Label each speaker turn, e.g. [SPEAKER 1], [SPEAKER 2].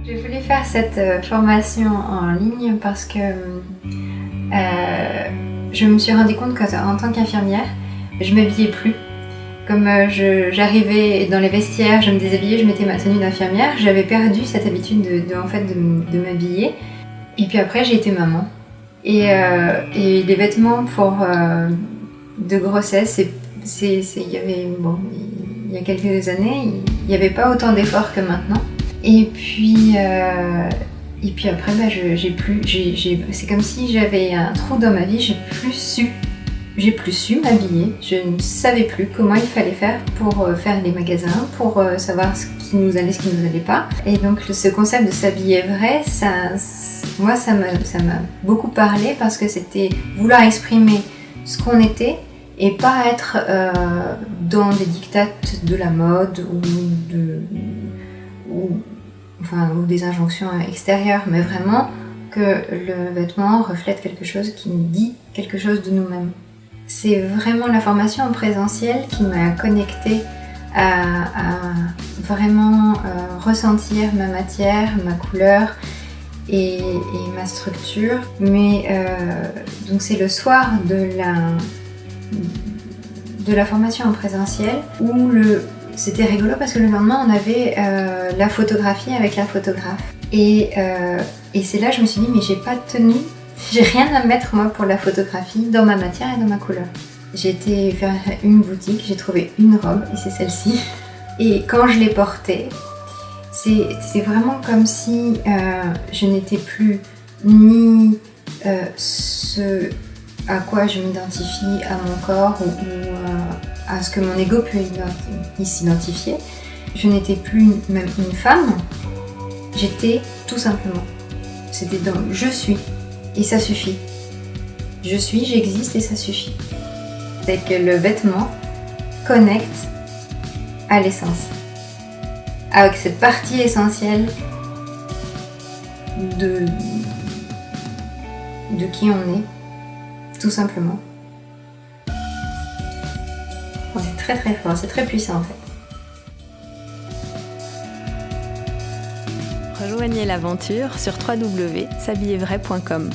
[SPEAKER 1] J'ai voulu faire cette formation en ligne parce que je me suis rendu compte qu'en tant qu'infirmière, je m'habillais plus. Comme j'arrivais dans les vestiaires, je me déshabillais, je mettais ma tenue d'infirmière, j'avais perdu cette habitude de m'habiller. Et puis après, j'ai été maman. Et les vêtements de grossesse, il y a quelques années, il n'y avait pas autant d'efforts que maintenant. Et puis après, c'est comme si j'avais un trou dans ma vie, j'ai plus su m'habiller. Je ne savais plus comment il fallait faire pour faire les magasins, pour savoir ce qui nous allait, ce qui nous allait pas. Et donc ce concept de s'habiller vrai, ça m'a beaucoup parlé parce que c'était vouloir exprimer ce qu'on était et pas être dans des dictates de la mode ou des injonctions extérieures, mais vraiment que le vêtement reflète quelque chose qui nous dit quelque chose de nous-mêmes. C'est vraiment la formation en présentiel qui m'a connectée à vraiment ressentir ma matière, ma couleur et ma structure. Mais donc c'est le soir de la formation en présentiel où c'était rigolo parce que le lendemain on avait la photographie avec la photographe. Et c'est là que je me suis dit mais j'ai pas de tenue. J'ai rien à mettre moi pour la photographie dans ma matière et dans ma couleur. J'ai été faire une boutique, j'ai trouvé une robe et c'est celle-ci. Et quand je l'ai portée, c'est vraiment comme si je n'étais plus ni ce à quoi je m'identifie à mon corps ou à ce que mon ego peut s'identifier. Je n'étais plus même une femme, j'étais tout simplement. C'était dans je suis. Et ça suffit. Je suis, j'existe et ça suffit. C'est que le vêtement connecte à l'essence. Avec cette partie essentielle de qui on est, tout simplement. C'est très très fort, c'est très puissant en fait.
[SPEAKER 2] Rejoignez l'aventure sur www.s'habillervrai.com.